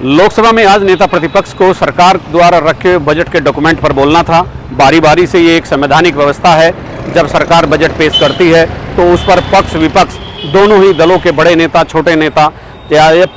लोकसभा में आज नेता प्रतिपक्ष को सरकार द्वारा रखे बजट के डॉक्यूमेंट पर बोलना था। बारी बारी से ये एक संवैधानिक व्यवस्था है, जब सरकार बजट पेश करती है तो उस पर पक्ष विपक्ष दोनों ही दलों के बड़े नेता, छोटे नेता या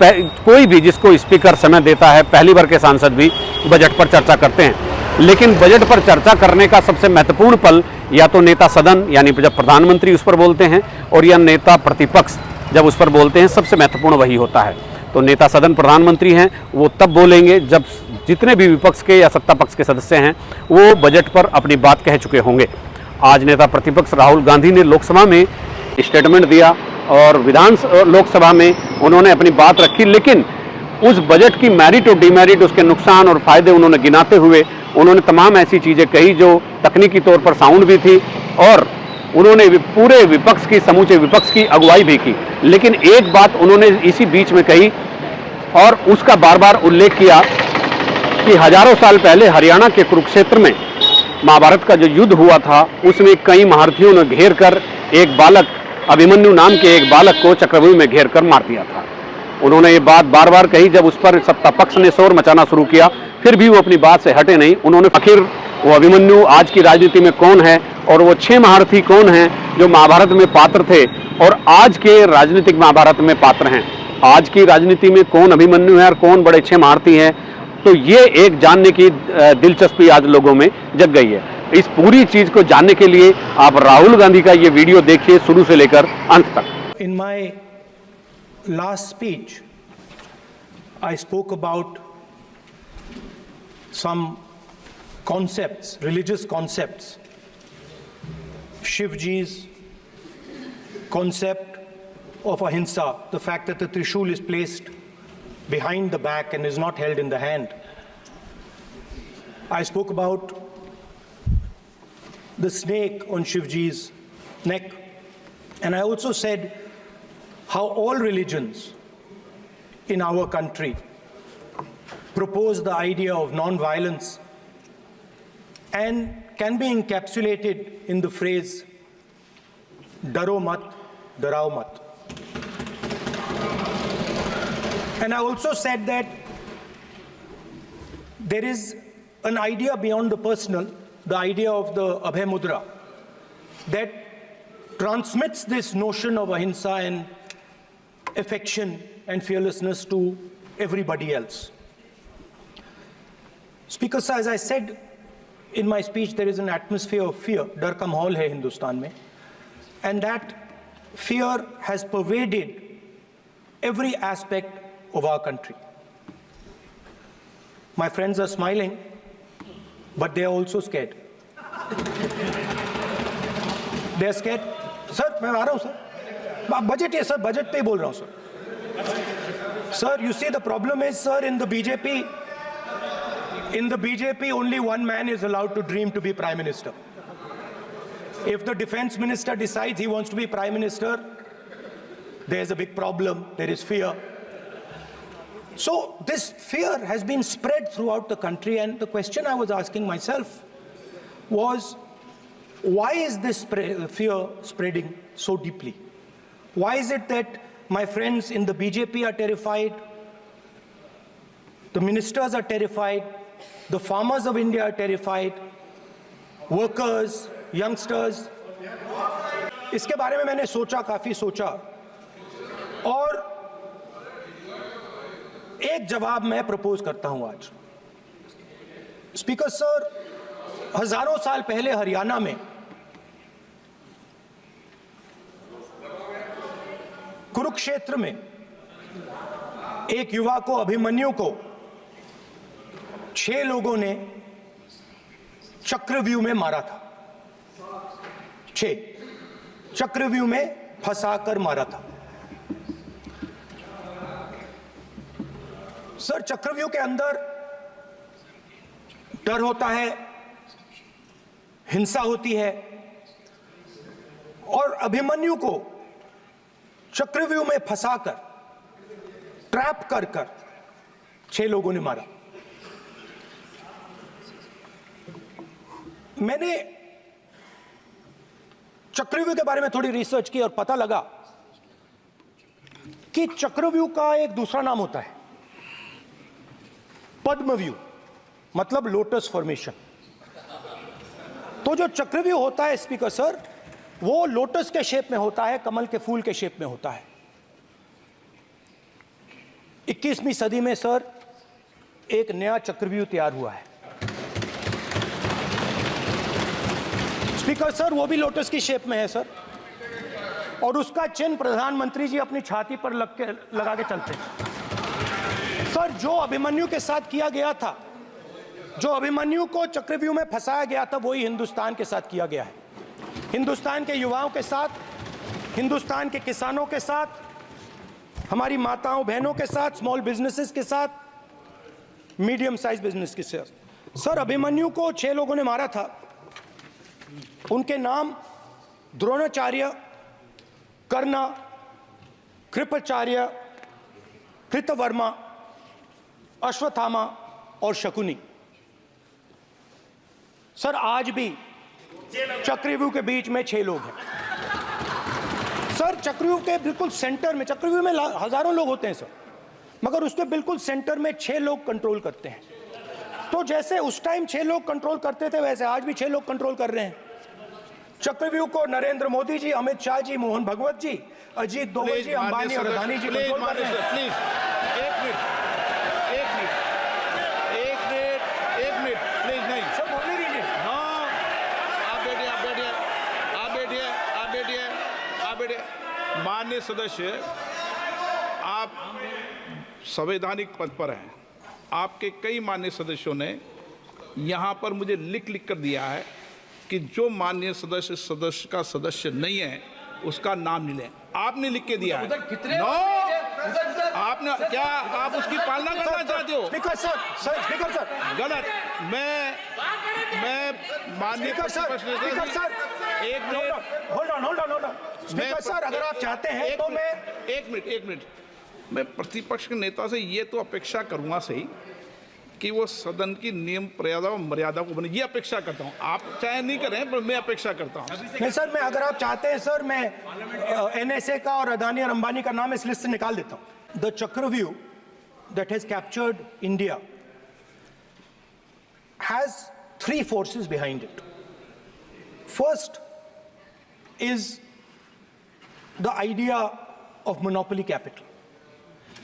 कोई भी जिसको स्पीकर समय देता है, पहली बार के सांसद भी बजट पर चर्चा करते हैं। लेकिन बजट पर चर्चा करने का सबसे महत्वपूर्ण पल या तो नेता सदन यानी जब प्रधानमंत्री उस पर बोलते हैं, और या नेता प्रतिपक्ष जब उस पर बोलते हैं, सबसे महत्वपूर्ण वही होता है। तो नेता सदन प्रधानमंत्री हैं, वो तब बोलेंगे जब जितने भी विपक्ष के या सत्ता पक्ष के सदस्य हैं वो बजट पर अपनी बात कह चुके होंगे। आज नेता प्रतिपक्ष राहुल गांधी ने लोकसभा में स्टेटमेंट दिया और लोकसभा में उन्होंने अपनी बात रखी, लेकिन उस बजट की मेरिट और डिमेरिट, उसके नुकसान और फायदे उन्होंने गिनाते हुए उन्होंने तमाम ऐसी चीज़ें कही जो तकनीकी तौर पर साउंड भी थी, और उन्होंने पूरे विपक्ष की, समूचे विपक्ष की अगुवाई भी की। लेकिन एक बात उन्होंने इसी बीच में कही और उसका बार बार उल्लेख किया कि हजारों साल पहले हरियाणा के कुरुक्षेत्र में महाभारत का जो युद्ध हुआ था, उसमें कई महारथियों ने घेर कर एक बालक, अभिमन्यु नाम के एक बालक को चक्रव्यूह में घेर कर मार दिया था। उन्होंने ये बात बार बार कही। जब उस पर सत्ता पक्ष ने शोर मचाना शुरू किया, फिर भी वो अपनी बात से हटे नहीं। उन्होंने आखिर वो अभिमन्यु आज की राजनीति में कौन है और वो 6 महारथी कौन हैं जो महाभारत में पात्र थे और आज के राजनीतिक महाभारत में पात्र हैं। आज की राजनीति में कौन अभिमन्यु है और कौन बड़े 6 महारथी हैं, तो ये एक जानने की दिलचस्पी आज लोगों में जग गई है। इस पूरी चीज को जानने के लिए आप राहुल गांधी का ये वीडियो देखिए शुरू से लेकर अंत तक। In my last speech I spoke about some concepts, religious concepts. Shivji's concept of ahimsa, the fact that the trishul is placed behind the back and is not held in the hand. I spoke about the snake on Shivji's neck, and I also said how all religions in our country propose the idea of non-violence and can be encapsulated in the phrase "Daro mat, darao mat." And I also said that there is an idea beyond the personal, the idea of the Abhay Mudra, that transmits this notion of ahimsa and affection and fearlessness to everybody else. Speaker sir, as I said in my speech, there is an atmosphere of fear. डर का माहौल है हिंदुस्तान में, and that fear has pervaded every aspect of our country. My friends are smiling, but they are also scared. They are scared. Sir मैं आ रहा हूँ sir, budget है sir, budget पे ही बोल रहा हूँ sir. Sir, you see the problem is, sir, in the BJP, only one man is allowed to dream to be Prime Minister. If the Defense Minister decides he wants to be Prime Minister, there's a big problem, there is fear. So this fear has been spread throughout the country, and the question I was asking myself was, why is this fear spreading so deeply? Why is it that my friends in the BJP are terrified, the ministers are terrified, the farmers of India are terrified, workers, youngsters? इसके बारे में मैंने सोचा, काफी सोचा, और एक जवाब मैं प्रपोज करता हूं आज। स्पीकर सर, हजारों साल पहले हरियाणा में कुरुक्षेत्र में एक युवा को, अभिमन्यु को, 6 लोगों ने चक्रव्यूह में मारा था। 6 चक्रव्यूह में फंसाकर मारा था। सर, चक्रव्यूह के अंदर डर होता है, हिंसा होती है, और अभिमन्यु को चक्रव्यूह में फंसाकर, ट्रैप कर 6 लोगों ने मारा। मैंने चक्रव्यूह के बारे में थोड़ी रिसर्च की और पता लगा कि चक्रव्यूह का एक दूसरा नाम होता है, पद्मव्यूह मतलब लोटस फॉर्मेशन। तो जो चक्रव्यूह होता है स्पीकर सर, वो लोटस के शेप में होता है, कमल के फूल के शेप में होता है। 21वीं सदी में सर एक नया चक्रव्यूह तैयार हुआ है स्पीकर सर, वो भी लोटस की शेप में है सर, और उसका चिन्ह प्रधानमंत्री जी अपनी छाती पर लगा के चलते हैं सर। जो अभिमन्यु के साथ किया गया था, जो अभिमन्यु को चक्रव्यूह में फंसाया गया था, वही हिंदुस्तान के साथ किया गया है। हिंदुस्तान के युवाओं के साथ, हिंदुस्तान के किसानों के साथ, हमारी माताओं बहनों के साथ, स्मॉल बिजनेसेस के साथ, मीडियम साइज बिजनेस के साथ। सर अभिमन्यु को 6 लोगों ने मारा था। उनके नाम द्रोणाचार्य, कर्ण, कृपाचार्य, कृतवर्मा, अश्वत्थामा और शकुनी। सर आज भी चक्रव्यूह के बीच में 6 लोग हैं सर। चक्रव्यूह के बिल्कुल सेंटर में, चक्रव्यूह में हजारों लोग होते हैं सर, मगर उसके बिल्कुल सेंटर में 6 लोग कंट्रोल करते हैं। तो जैसे उस टाइम 6 लोग कंट्रोल करते थे, वैसे आज भी 6 लोग कंट्रोल कर रहे हैं चक्रव्यूह को। नरेंद्र मोदी जी, अमित शाह जी, मोहन भगवत जी, अजीत दोवल जी, अंबानी और अदानी जी कंट्रोल कर रहे हैं। प्लीज एक मिनट प्लीज, नहीं सब बोलने दीजिए। हाँ, आप बैठिए। माननीय सदस्य, आप संवैधानिक पद पर हैं। आपके कई माननीय सदस्यों ने यहाँ पर मुझे लिख कर दिया है कि जो माननीय सदस्य का सदस्य नहीं है उसका नाम नहीं लें। आपने लिख के दिया है। नो, आपने क्या आप उसकी पालना करना चाहते हो? स्पीकर सर गलत। मैं माननीय प्रतिपक्ष नेता, एक minute, hold on speaker sir, अगर आप चाहते हैं तो मैं एक मिनट मैं प्रतिपक्ष के नेता से ये तो अपेक्षा करूंगा सही कि वो सदन की नियम मर्यादा को बने, ये अपेक्षा करता हूं। आप चाहे नहीं करें, पर मैं अपेक्षा करता हूं। नहीं सर, मैं अगर आप चाहते हैं सर, मैं एनएसए का और अदानी और अंबानी का नाम इस लिस्ट से निकाल देता हूं। द चक्रव्यूह that has captured India has 3 forces behind it. First is the idea of monopoly capital,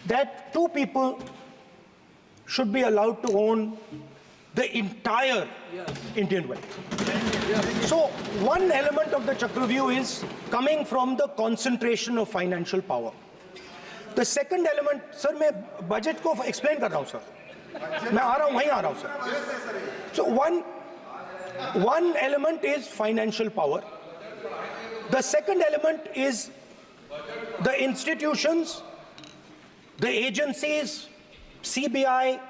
that 2 people should be allowed to own the entire Indian wealth. So one element of the Chakravyu is coming from the concentration of financial power. The second element, sir, मैं budget को explain कर रहा हूं sir, मैं आ रहा हूं, वहीं आ रहा हूं sir. So one element is financial power. The second element is the institutions, the agencies, CBI,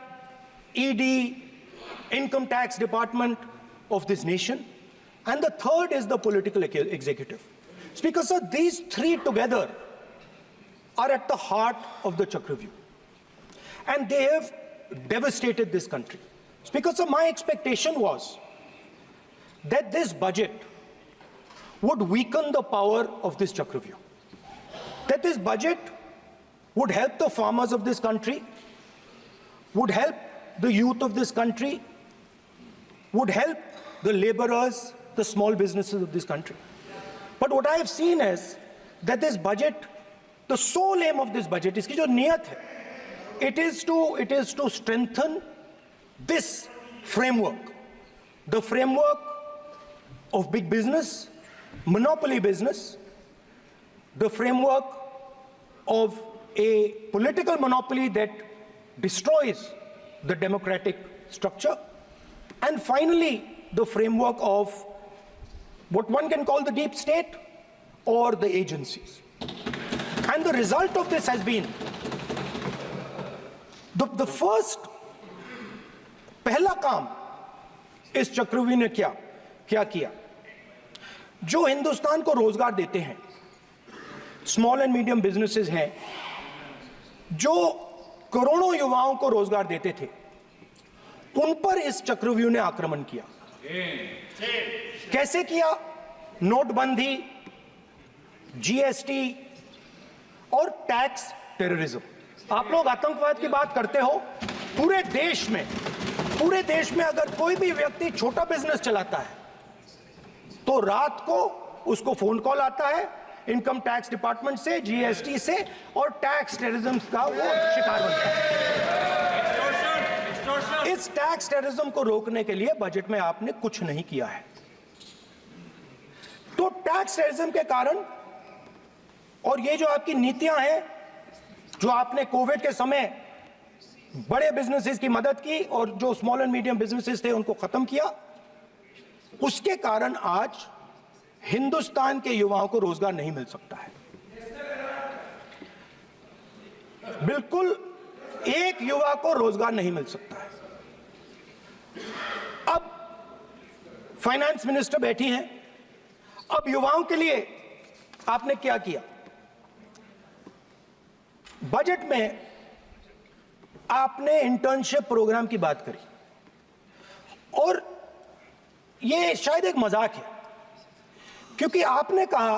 ED, Income Tax Department of this nation, and the third is the political executive. Speaker sir, these 3 together are at the heart of the Chakravyu, and they have devastated this country. Speaker sir, my expectation was that this budget would weaken the power of this Chakravyu, that this budget would help the farmers of this country, would help the youth of this country, would help the laborers, the small businesses of this country. But what I have seen is that this budget, the sole aim of this budget, iski jo niyat hai, it is to strengthen this framework, the framework of big business, monopoly business, the framework of a political monopoly that destroys the democratic structure, and finally the framework of what one can call the deep state or the agencies. And the result of this has been the first पहला काम इस चक्रव्यूह ने क्या किया, जो हिंदुस्तान को रोजगार देते हैं, स्मॉल एंड मीडियम बिजनेसेस हैं, जो करोड़ों युवाओं को रोजगार देते थे, उन पर इस चक्रव्यूह ने आक्रमण किया। कैसे किया? नोटबंदी, जीएसटी और टैक्स टेररिज्म। आप लोग आतंकवाद की बात करते हो, पूरे देश में अगर कोई भी व्यक्ति छोटा बिजनेस चलाता है तो रात को उसको फोन कॉल आता है इनकम टैक्स डिपार्टमेंट से, जीएसटी से, और टैक्स टेररिज्म का वो शिकार बनता है। इस टैक्स टेररिज्म को रोकने के लिए बजट में आपने कुछ नहीं किया है। तो टैक्स टेररिज्म के कारण और ये जो आपकी नीतियां हैं, जो आपने कोविड के समय बड़े बिजनेसेस की मदद की और जो स्मॉल एंड मीडियम बिजनेसेस थे उनको खत्म किया, उसके कारण आज हिंदुस्तान के युवाओं को रोजगार नहीं मिल सकता है। बिल्कुल एक युवा को रोजगार नहीं मिल सकता है। अब फाइनेंस मिनिस्टर बैठी हैं, अब युवाओं के लिए आपने क्या किया? बजट में आपने इंटर्नशिप प्रोग्राम की बात करी और यह शायद एक मजाक है, क्योंकि आपने कहा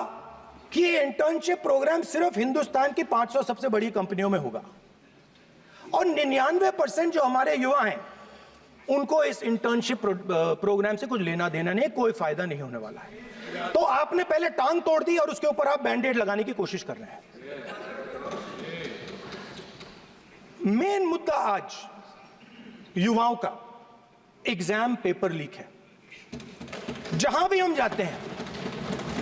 कि ये इंटर्नशिप प्रोग्राम सिर्फ हिंदुस्तान की 500 सबसे बड़ी कंपनियों में होगा और 99% जो हमारे युवा हैं उनको इस इंटर्नशिप प्रोग्राम से कुछ लेना देना नहीं, कोई फायदा नहीं होने वाला है। तो आपने पहले टांग तोड़ दी और उसके ऊपर आप बैंडेड लगाने की कोशिश कर रहे हैं। मेन मुद्दा आज युवाओं का एग्जाम पेपर लीक है। जहां भी हम जाते हैं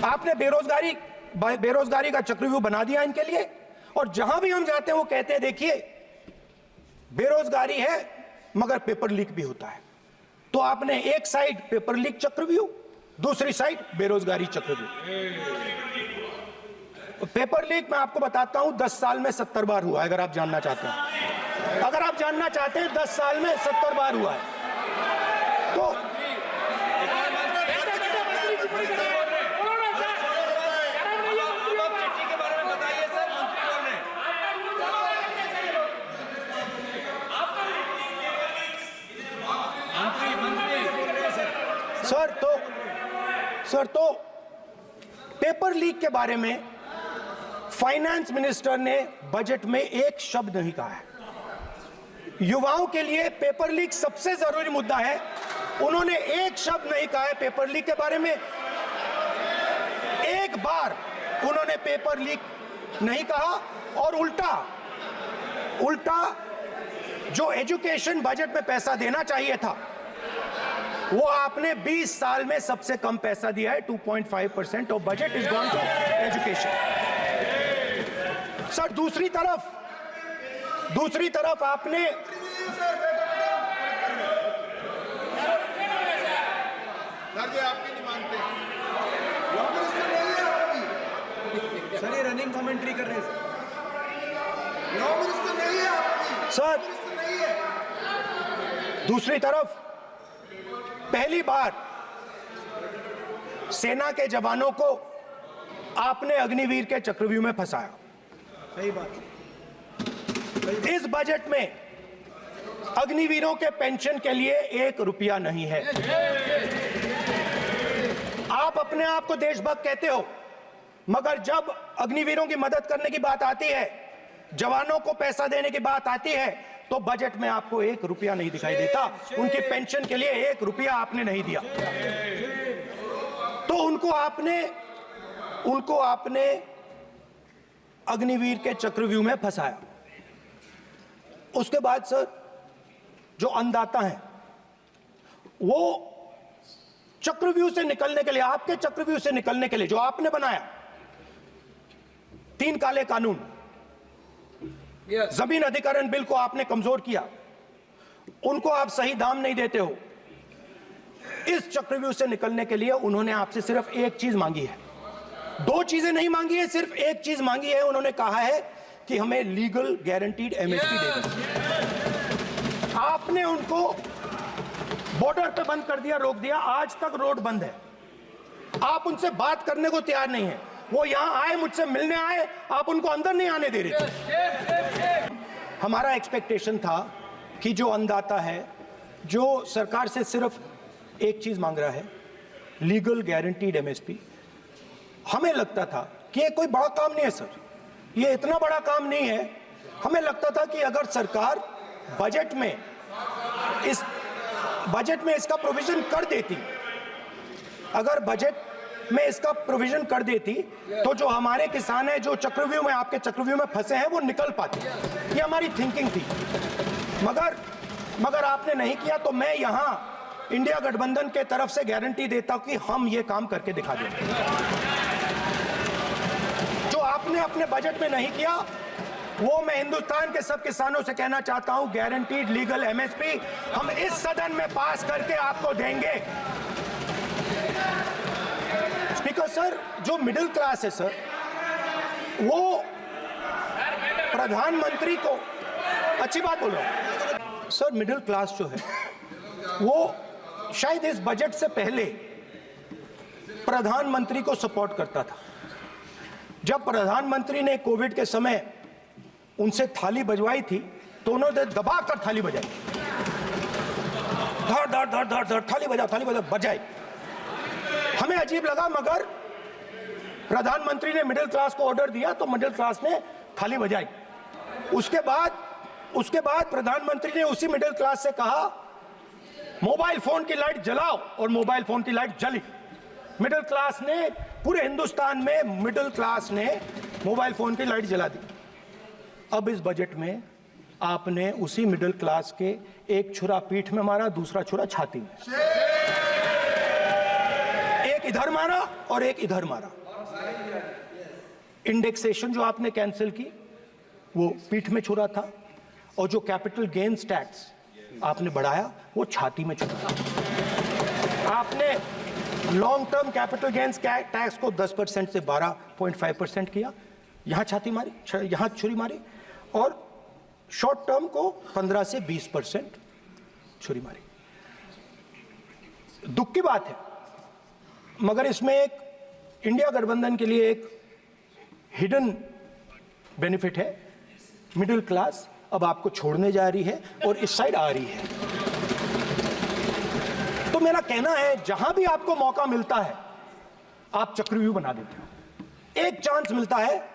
आपने बेरोजगारी का चक्रव्यूह बना दिया इनके लिए, और जहां भी हम जाते हैं वो कहते हैं देखिए बेरोजगारी है मगर पेपर लीक भी होता है। तो आपने एक साइड पेपर लीक चक्रव्यूह, दूसरी साइड बेरोजगारी चक्रव्यूह। पेपर लीक मैं आपको बताता हूं 10 साल में 70 बार हुआ है। अगर आप जानना चाहते हैं, 10 साल में 70 बार हुआ है। तो सर तो पेपर लीक के बारे में फाइनेंस मिनिस्टर ने बजट में एक शब्द नहीं कहा है। युवाओं के लिए पेपर लीक सबसे जरूरी मुद्दा है, उन्होंने एक शब्द नहीं कहा है पेपर लीक के बारे में। एक बार उन्होंने पेपर लीक नहीं कहा और उल्टा जो एजुकेशन बजट में पैसा देना चाहिए था वो आपने 20 साल में सबसे कम पैसा दिया है। 2.5% of budget is gone to education. Sir दूसरी तरफ आपने आपकी नहीं मानते सर, ये रनिंग कमेंट्री कर रहे हैं लॉ मिनिस्टर नहीं है आपकी सर। नहीं है। दूसरी तरफ पहली बार सेना के जवानों को आपने अग्निवीर के चक्रव्यूह में फंसाया। सही बात। इस बजट में अग्निवीरों के पेंशन के लिए 1 रुपया नहीं है। आप अपने आप को देशभक्त कहते हो, मगर जब अग्निवीरों की मदद करने की बात आती है, जवानों को पैसा देने की बात आती है, तो बजट में आपको 1 रुपया नहीं दिखाई देता। उनकी पेंशन के लिए 1 रुपया आपने नहीं दिया। तो उनको आपने अग्निवीर के चक्रव्यूह में फंसाया। उसके बाद सर जो अन्नदाता हैं वो चक्रव्यूह से निकलने के लिए, आपके चक्रव्यूह से निकलने के लिए जो आपने बनाया 3 काले कानून, जमीन अधिग्रहण बिल को आपने कमजोर किया, उनको आप सही दाम नहीं देते हो। इस चक्रव्यूह से निकलने के लिए उन्होंने आपसे सिर्फ एक चीज मांगी है, 2 चीजें नहीं मांगी है, सिर्फ एक चीज मांगी है। उन्होंने कहा है कि हमें लीगल गारंटीड एमएसपी दे दो। आपने उनको बॉर्डर पे बंद कर दिया, रोक दिया, आज तक रोड बंद है। आप उनसे बात करने को तैयार नहीं है। वो यहां आए, मुझसे मिलने आए, आप उनको अंदर नहीं आने दे रहे थे। हमारा एक्सपेक्टेशन था कि जो अन्नदाता है, जो सरकार से सिर्फ एक चीज मांग रहा है, लीगल गारंटीड एमएसपी, हमें लगता था कि ये कोई बड़ा काम नहीं है सर, ये इतना बड़ा काम नहीं है। हमें लगता था कि अगर सरकार बजट में इसका प्रोविजन कर देती, अगर बजट में इसका प्रोविजन कर देती तो जो हमारे किसान हैं जो चक्रव्यूह में, आपके चक्रव्यूह में फंसे हैं, वो निकल पाते। ये हमारी थिंकिंग थी, मगर आपने नहीं किया। तो मैं यहां इंडिया गठबंधन के तरफ से गारंटी देता हूं कि हम ये काम करके दिखा देंगे। जो आपने अपने बजट में नहीं किया वो मैं हिंदुस्तान के सब किसानों से कहना चाहता हूं, गारंटीड लीगल एमएसपी हम इस सदन में पास करके आपको देंगे। स्पीकर सर, जो मिडिल क्लास है सर, वो प्रधानमंत्री को, अच्छी बात बोल रहा हूं सर, मिडिल क्लास जो है वो शायद इस बजट से पहले प्रधानमंत्री को सपोर्ट करता था। जब प्रधानमंत्री ने कोविड के समय उनसे थाली बजवाई थी तो उन्होंने दबा कर थाली बजाई, धड़ धड़ धड़ धड़ धड़ थाली बजा बजाई। हमें अजीब लगा, मगर प्रधानमंत्री ने मिडिल क्लास को ऑर्डर दिया तो मिडिल क्लास ने थाली बजाई। उसके बाद प्रधानमंत्री ने उसी मिडिल क्लास से कहा मोबाइल फोन की लाइट जलाओ, और मोबाइल फोन की लाइट जली। मिडिल क्लास ने, पूरे हिंदुस्तान में मिडिल क्लास ने मोबाइल फोन की लाइट जला दी। अब इस बजट में आपने उसी मिडिल क्लास के एक छुरा पीठ में मारा, दूसरा छुरा छाती में, एक इधर मारा और एक इधर मारा। इंडेक्सेशन जो आपने कैंसिल की वो पीठ में छुरा था, और जो कैपिटल गेन्स टैक्स आपने बढ़ाया वो छाती में छुरा। आपने long term capital gains tax को 10% से 12.5% किया, यहां छाती मारी, यहां छुरी मारी, और शॉर्ट टर्म को 15 से 20% छुरी मारी। दुख की बात है, मगर इसमें एक इंडिया गठबंधन के लिए एक हिडन बेनिफिट है। मिडिल क्लास अब आपको छोड़ने जा रही है और इस साइड आ रही है। तो मेरा कहना है, जहां भी आपको मौका मिलता है आप चक्रव्यूह बना देते हो। एक चांस मिलता है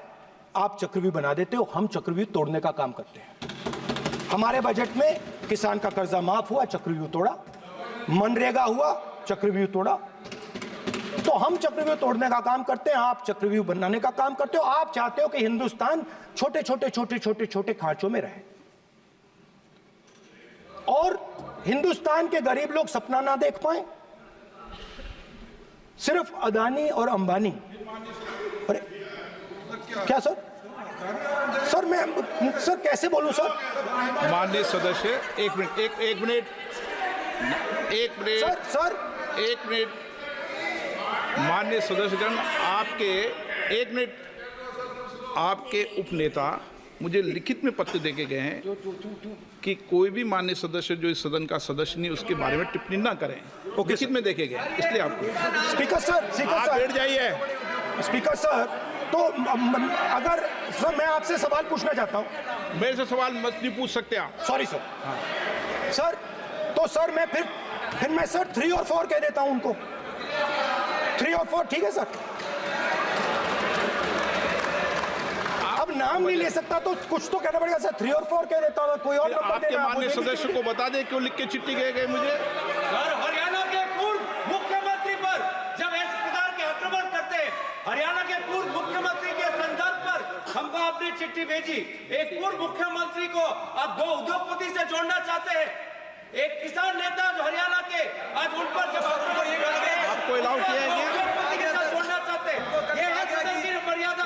आप चक्रव्यूह बना देते हो, हम चक्रव्यूह तोड़ने का काम करते हैं। हमारे बजट में किसान का कर्जा माफ हुआ, चक्रव्यूह तोड़ा, मनरेगा हुआ, चक्रव्यूह तोड़ा। तो हम चक्रव्यूह तोड़ने का काम करते हैं, आप चक्रव्यूह बनाने का काम करते हो। आप चाहते हो कि हिंदुस्तान छोटे छोटे खांचों में रहे, और हिंदुस्तान के गरीब लोग सपना ना देख पाए। सिर्फ अदानी और अंबानी। अरे क्या सर? सर कैसे बोलूं सर? माननीय सदस्य, एक मिनट माननीय सदस्यगण, आपके उपनेता मुझे लिखित में पत्र देके गए हैं कि कोई भी माननीय सदस्य जो इस सदन का सदस्य नहीं उसके बारे में टिप्पणी ना करें। लिखित में देखे गए, इसलिए आपको स्पीकर सर बैठ जाइए। स्पीकर सर, तो अगर सर मैं आपसे सवाल पूछना चाहता हूं। मेरे से सवाल मत नहीं पूछ सकते आप। Sorry sir. सर तो सर मैं फिर मैं सर 3 और 4 कह देता हूं उनको। 3 और 4 ठीक है सर? अब नाम नहीं ले सकता तो कुछ तो कहना पड़ेगा सर। 3 और 4 कह देता हूं, कोई और नंबर आपके देना। माननीय सदस्य को बता दें क्यों लिख के चिट्ठी गए मुझे। सर, हरियाणा के पूर्व मुख्यमंत्री पर जब इस प्रकार के आक्रमण करते हैं, हरियाणा के पूर्व मुख्यमंत्री के संदर्भ पर हमको आपने चिट्ठी भेजी। एक पूर्व मुख्यमंत्री को आप 2 उद्योगपति से जोड़ना चाहते हैं, एक किसान नेता जो हरियाणा के, आज उन पर जब आपको अलाउ किया है क्या? उद्योगपति के साथ जोड़ना चाहते हैं, ये है सदन की मर्यादा।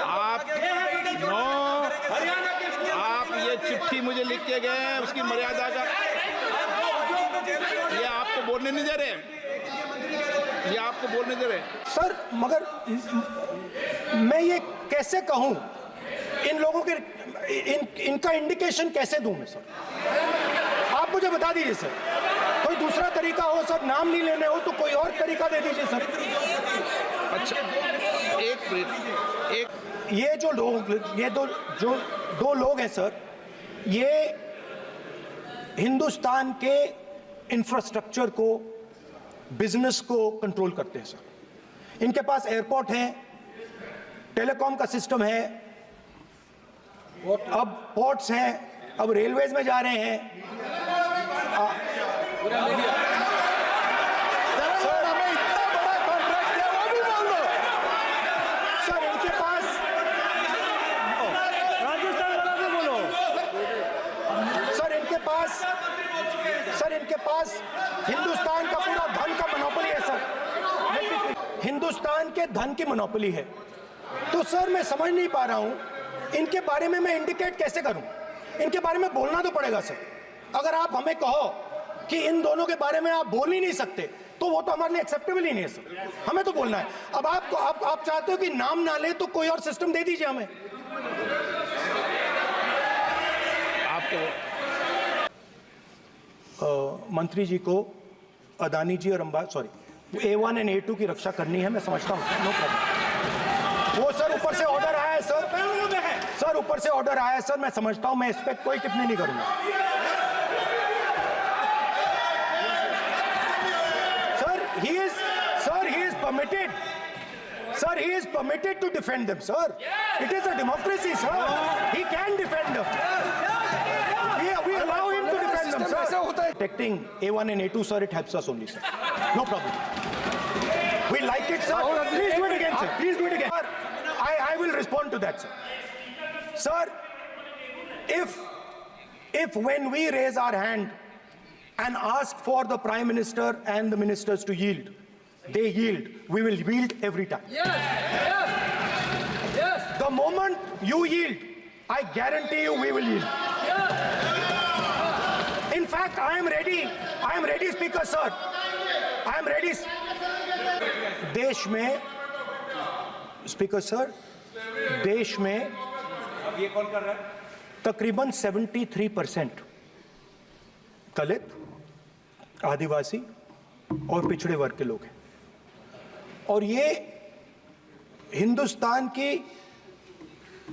हरियाणा के आप ये चिट्ठी मुझे लिख के गए हैं, उसकी मर्यादा का ये आपको बोलने नहीं दे रहे, ये आपको बोलने दे रहे सर। मगर मैं ये कैसे कहूं, इन लोगों के इनका इंडिकेशन कैसे दूं मैं सर? आप मुझे बता दीजिए सर, कोई दूसरा तरीका हो सर, नाम नहीं लेने हो तो कोई और तरीका दे दीजिए सर। अच्छा, एक मिनट। ये जो दो लोग हैं सर, ये हिंदुस्तान के इंफ्रास्ट्रक्चर को, बिजनेस को कंट्रोल करते हैं सर। इनके पास एयरपोर्ट है, टेलीकॉम का सिस्टम है, अब पोर्ट्स हैं, अब रेलवेज में जा रहे हैं, सर हमें इतना बड़ा कॉन्ट्रैक्ट दिया वो भी बोल दो। सर इनके पास राजस्थान वाला भी बोलो। सर इनके पास हिंदुस्तान का पूरा धन का मोनोपोली है सर। हिंदुस्तान के धन की मोनोपोली है। तो सर मैं समझ नहीं पा रहा हूं इनके बारे में मैं इंडिकेट कैसे करूं। इनके बारे में बोलना तो पड़ेगा सर। अगर आप हमें कहो कि इन दोनों के बारे में आप बोल ही नहीं सकते तो वो तो हमारे लिए एक्सेप्टेबल ही नहीं है सर। हमें तो बोलना है। अब आप चाहते हो कि नाम ना ले तो कोई और सिस्टम दे दीजिए हमें। मंत्री जी को अदानी जी और A1 एंड A2 की रक्षा करनी है, मैं समझता हूँ। No problem. वो सर ऊपर से ऑर्डर आया है सर। सर ऊपर से ऑर्डर आया है सर, मैं समझता हूँ। मैं इस पर कोई टिप्पणी नहीं करूंगा। Sir he is permitted. Sir, he is permitted to defend them, sir. It is a democracy, sir. He can defend them. We allow him to defend them, sir. Protecting A1 and A2, sir, it helps us only, sir. No problem. We like it, sir. Please do it again, sir. Please do it again. Sir, I will respond to that, sir. Sir, if when we raise our hand and ask for the Prime Minister and the ministers to yield, they yield, we will yield every time. Yes. The moment you yield, I guarantee you we will yield. In fact, I am ready, Speaker sir. I am ready. देश में, Speaker sir, देश में अब ये कौन कर रहा है? तकरीबन 73% दलित, आदिवासी और पिछड़े वर्ग के लोग हैं। और ये हिंदुस्तान की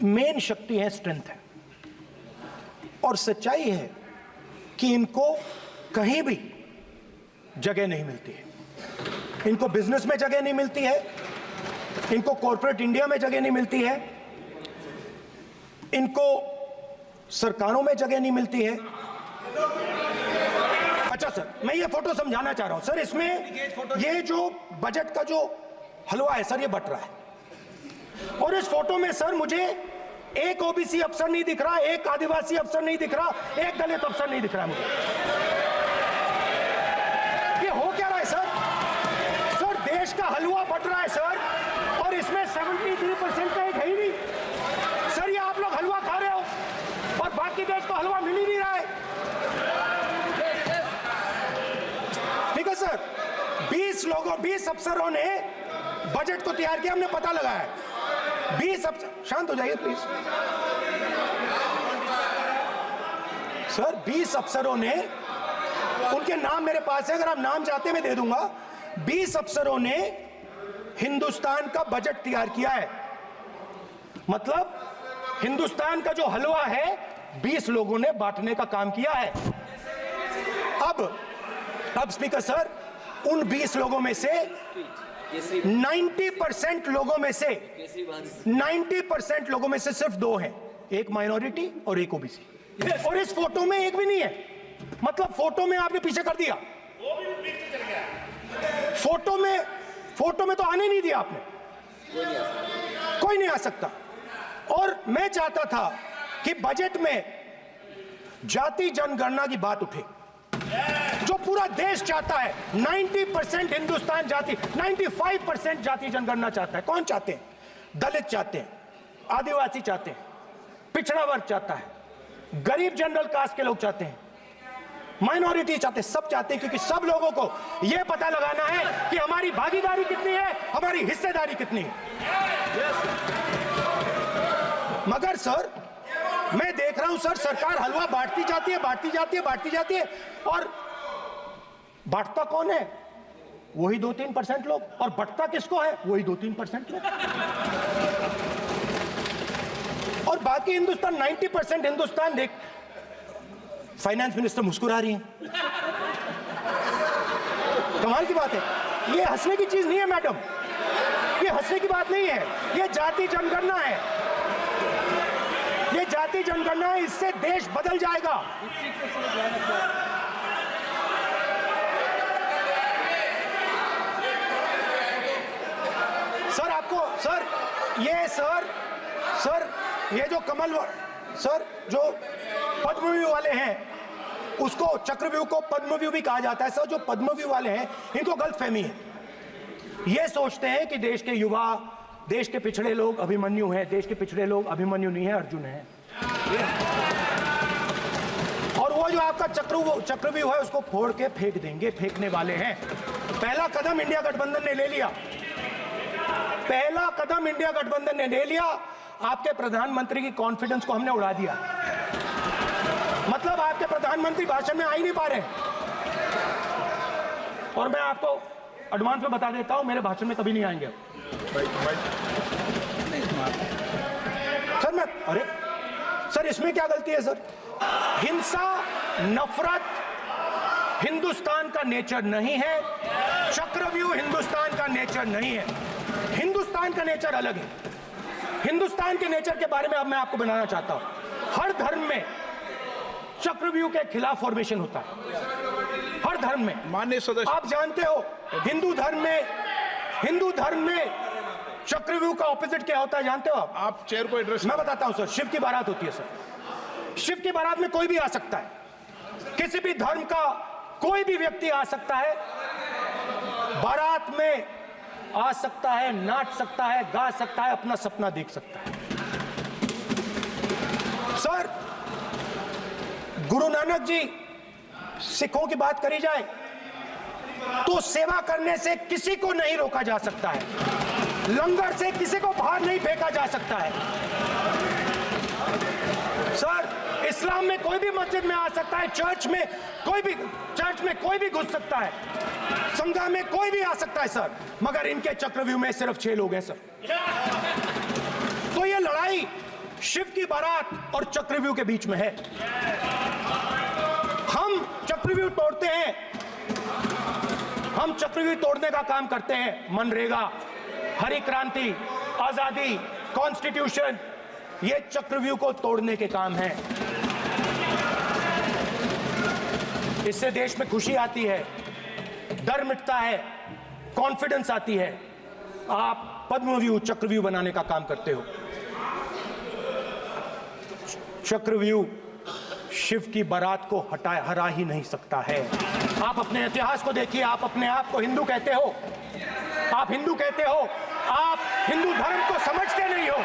मेन शक्ति है, स्ट्रेंथ है। और सच्चाई है कि इनको कहीं भी जगह नहीं मिलती है। इनको बिजनेस में जगह नहीं मिलती है, इनको कॉर्पोरेट इंडिया में जगह नहीं मिलती है, इनको सरकारों में जगह नहीं मिलती है। अच्छा सर, मैं ये फोटो समझाना चाह रहा हूं सर। इसमें ये जो बजट का जो हलवा है सर, ये बट रहा है। और इस फोटो में सर मुझे एक ओबीसी अफसर नहीं दिख रहा, एक आदिवासी अफसर नहीं दिख रहा, एक दलित अफसर नहीं दिख रहा है मुझे। ये हो क्या रहा है सर? सर देश का हलवा बट रहा है सर, और इसमें 73% का एक है ही नहीं। सर ये आप लोग हलवा खा रहे हो और बाकी देश को हलवा मिल ही नहीं रहा है। ठीक है सर, 20 अफसरों ने बजट को तैयार किया, हमने पता लगाया है। 20 अफसर, शांत हो जाइए प्लीज सर। 20 अफसरों ने, उनके नाम मेरे पास है, अगर आप नाम चाहते मैं दे दूंगा। 20 अफसरों ने हिंदुस्तान का बजट तैयार किया है। मतलब हिंदुस्तान का जो हलवा है 20 लोगों ने बांटने का काम किया है। अब स्पीकर सर, उन 20 लोगों में से 90% लोगों में से सिर्फ 2 हैं, एक माइनॉरिटी और एक ओबीसी। और इस फोटो में एक भी नहीं है। मतलब फोटो में आपने पीछे कर दिया, फोटो में तो आने नहीं दिया आपने। कोई नहीं आ सकता। और मैं चाहता था कि बजट में जाति जनगणना की बात उठे, जो पूरा देश चाहता है। 90% हिंदुस्तान जाति, 95% जाति जनगणना चाहता है। कौन चाहते हैं? दलित चाहते हैं, आदिवासी चाहते हैं, पिछड़ा वर्ग चाहता है, गरीब जनरल कास्ट के लोग चाहते हैं, माइनॉरिटी चाहते हैं, सब चाहते हैं। क्योंकि सब लोगों को यह पता लगाना है कि हमारी भागीदारी कितनी है, हमारी हिस्सेदारी कितनी है। मगर सर मैं देख रहा हूं सर, सरकार हलवा बांटती जाती है, और बांटता कौन है? वही 2-3% लोग। और बंटता किसको है? वही 2-3% लोग। और बाकी हिंदुस्तान, 90% हिंदुस्तान देख। फाइनेंस मिनिस्टर मुस्कुरा रही हैं। कमाल की बात है। ये हंसने की चीज नहीं है मैडम, ये हंसने की बात नहीं है। ये जाति जनगणना है, ये जाति जनगणना है। इससे देश बदल जाएगा। ये सर ये जो सर जो पद्मव्यूह वाले हैं उसको चक्रव्यूह को पद्मव्यूह भी कहा जाता है। सर जो पद्मव्यूह वाले हैं इनको गलतफहमी है, ये सोचते हैं कि देश के युवा, देश के पिछड़े लोग अभिमन्यु हैं। देश के पिछड़े लोग अभिमन्यु नहीं है, अर्जुन है। और वो जो आपका चक्रव्यूह है उसको फोड़ के फेंक देंगे, फेंकने वाले हैं। पहला कदम इंडिया गठबंधन ने ले लिया, पहला कदम इंडिया गठबंधन ने ले लिया। आपके प्रधानमंत्री की कॉन्फिडेंस को हमने उड़ा दिया। मतलब आपके प्रधानमंत्री भाषण में आ ही नहीं पा रहे। और मैं आपको एडवांस में बता देता हूं, मेरे भाषण में कभी नहीं आएंगे सर। सर इसमें क्या गलती है सर? हिंसा, नफरत हिंदुस्तान का नेचर नहीं है, चक्रव्यूह हिंदुस्तान का नेचर नहीं है। हिंदुस्तान का नेचर अलग है। हिंदुस्तान के नेचर के बारे में अब मैं आपको बनाना चाहता हूं। हर धर्म में चक्रव्यूह के खिलाफ फॉर्मेशन होता है, हर धर्म में। माननीय सदस्य, आप जानते हो हिंदू धर्म में चक्रव्यूह का ऑपोजिट क्या होता है, जानते हो आप चेयर को एड्रेस। मैं बताता हूं सर। शिव की बारात होती है सर। शिव की बारात में कोई भी आ सकता है, किसी भी धर्म का कोई भी व्यक्ति आ सकता है, बारात में आ सकता है, नाच सकता है, गा सकता है, अपना सपना देख सकता है। सर गुरु नानक जी, सिखों की बात करी जाए तो सेवा करने से किसी को नहीं रोका जा सकता है, लंगर से किसी को बाहर नहीं फेंका जा सकता है। सर इस्लाम में कोई भी मस्जिद में आ सकता है, चर्च में कोई भी घुस सकता है, संघा में कोई भी आ सकता है सर, मगर इनके चक्रव्यूह में सिर्फ 6 लोग हैं सर। तो ये लड़ाई शिव की बारात और चक्रव्यूह के बीच में है। हम चक्रव्यूह तोड़ते हैं, हम चक्रव्यूह तोड़ने का काम करते हैं। मनरेगा, हरी क्रांति, आजादी, कॉन्स्टिट्यूशन, ये चक्रव्यूह को तोड़ने के काम हैं। इससे देश में खुशी आती है, डर मिटता है, कॉन्फिडेंस आती है। आप पद्मव्यूह चक्रव्यूह बनाने का काम करते हो। चक्रव्यूह शिव की बारात को हरा ही नहीं सकता है। आप अपने इतिहास को देखिए, आप अपने आप को हिंदू कहते हो, आप हिंदू कहते हो, आप हिंदू धर्म को समझते नहीं हो।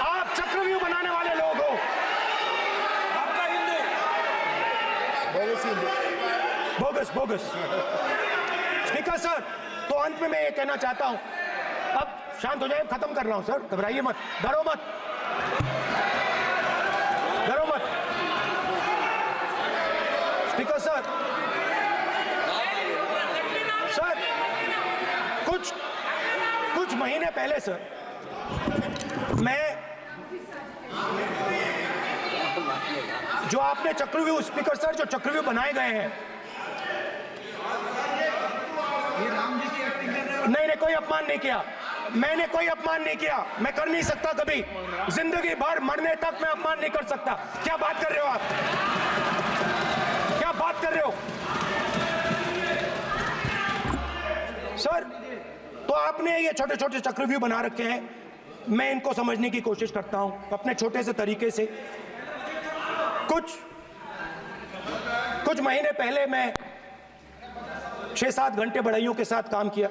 आप चक्रव्यूह बनाने वाले लोग हो। आपका हिंदू बोगस। स्पीकर सर, तो अंत में मैं ये कहना चाहता हूं, अब शांत हो जाए, खत्म कर रहा हूं सर, घबराइए मत, डरो मत। स्पीकर सर, कुछ महीने पहले सर, मैं जो आपने चक्रव्यूह, स्पीकर सर, जो चक्रव्यूह बनाए गए हैं, नहीं, कोई अपमान नहीं किया, मैंने कोई अपमान नहीं किया, मैं कर नहीं सकता कभी, जिंदगी भर मरने तक मैं अपमान नहीं कर सकता। क्या बात कर रहे हो आप? क्या बात कर रहे हो सर? तो आपने ये छोटे छोटे चक्रव्यूह बना रखे हैं, मैं इनको समझने की कोशिश करता हूं अपने छोटे से तरीके से। कुछ महीने पहले मैं 6-7 घंटे बढ़इयों के साथ काम किया।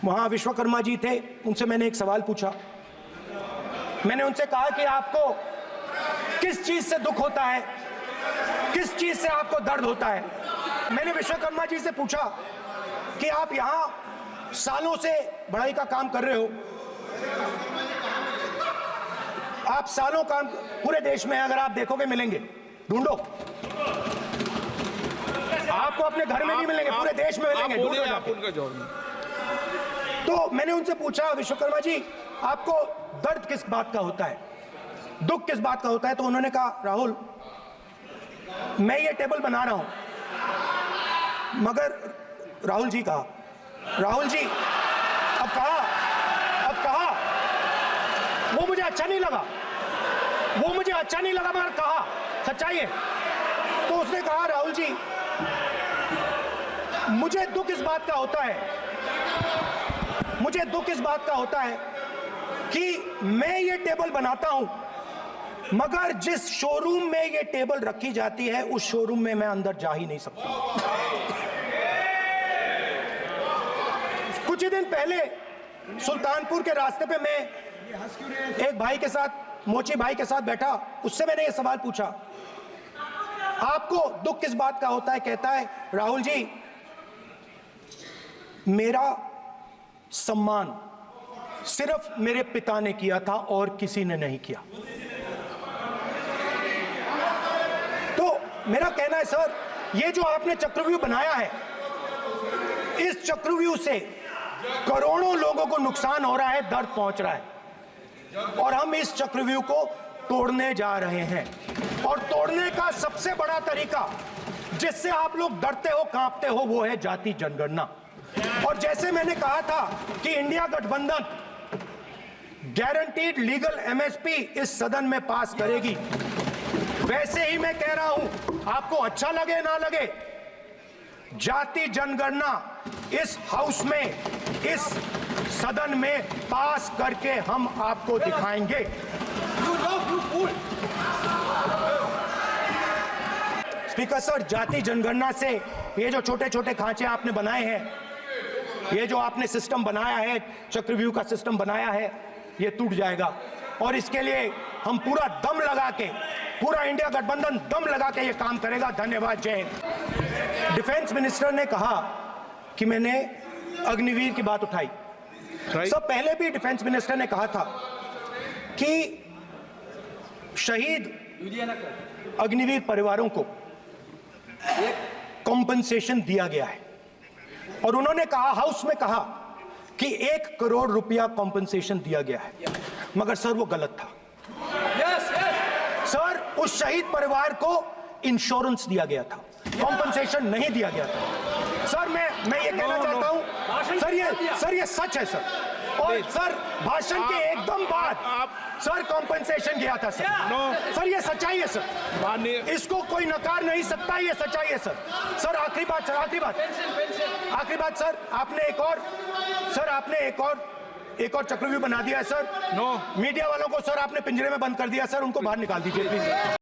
वहां विश्वकर्मा जी थे, उनसे मैंने एक सवाल पूछा। मैंने उनसे कहा कि आपको किस चीज से दुख होता है, किस चीज से आपको दर्द होता है। मैंने विश्वकर्मा जी से पूछा कि आप यहां सालों से बढ़ई का काम कर रहे हो, आप सालों काम पूरे देश में, अगर आप देखोगे मिलेंगे, ढूंढो, आपको अपने घर में नहीं मिलेंगे, पूरे देश में मिलेंगे, ढूंढो। तो मैंने उनसे पूछा, विश्वकर्मा जी आपको दर्द किस बात का होता है, दुख किस बात का होता है? तो उन्होंने कहा, राहुल मैं ये टेबल बना रहा हूं, मगर राहुल जी कहा, राहुल जी अब कहा वो मुझे अच्छा नहीं लगा, मगर कहा सच्चाई है। तो उसने कहा, राहुल जी मुझे दुख इस बात का होता है, मुझे दुख इस बात का होता है कि मैं ये टेबल बनाता हूं, मगर जिस शोरूम में ये टेबल रखी जाती है उस शोरूम में मैं अंदर जा ही नहीं सकता। कुछ ही दिन पहले सुल्तानपुर के रास्ते पे मैं एक भाई के साथ, मोची भाई के साथ बैठा, उससे मैंने ये सवाल पूछा, आपको दुख किस बात का होता है? कहता है, राहुल जी, मेरा सम्मान सिर्फ मेरे पिता ने किया था और किसी ने नहीं किया। तो मेरा कहना है, सर, ये जो आपने चक्रव्यूह बनाया है, इस चक्रव्यूह से करोड़ों लोगों को नुकसान हो रहा है, दर्द पहुंच रहा है, और हम इस चक्रव्यूह को तोड़ने जा रहे हैं। और तोड़ने का सबसे बड़ा तरीका जिससे आप लोग डरते हो, कांपते हो, वो है जाति जनगणना। और जैसे मैंने कहा था कि इंडिया गठबंधन गारंटीड लीगल एमएसपी इस सदन में पास करेगी, वैसे ही मैं कह रहा हूं, आपको अच्छा लगे ना लगे, जाति जनगणना इस हाउस में, इस सदन में पास करके हम आपको दिखाएंगे। स्पीकर सर, जाति जनगणना से ये जो छोटे छोटे खांचे आपने बनाए हैं, ये जो आपने सिस्टम बनाया है, चक्रव्यूह का सिस्टम बनाया है, ये टूट जाएगा। और इसके लिए हम पूरा दम लगा के, पूरा इंडिया गठबंधन दम लगा के ये काम करेगा। धन्यवाद। जय हिंद। डिफेंस मिनिस्टर ने कहा कि मैंने अग्निवीर की बात उठाई। सब पहले भी डिफेंस मिनिस्टर ने कहा था कि शहीद अग्निवीर परिवारों को कॉम्पनसेशन दिया गया है, और उन्होंने कहा, हाउस में कहा कि 1 करोड़ रुपया कॉम्पनसेशन दिया गया है, मगर सर वो गलत था। सर, उस शहीद परिवार को इंश्योरेंस दिया गया था, कॉम्पनसेशन नहीं दिया गया था। सर, मैं ये कहना चाहता हूं, सर ये सच है सर। और सर, भाषण के एकदम बाद सर कॉम्पनसेशन गया था सर। सर ये सच्चाई है सर, इसको कोई नकार नहीं सकता, ये सच्चाई है सर। सर आखिरी बात सर, आखिरी बात सर, आपने एक और चक्रव्यूह बना दिया है सर। मीडिया वालों को सर आपने पिंजरे में बंद कर दिया सर, उनको बाहर निकाल दीजिए प्लीज।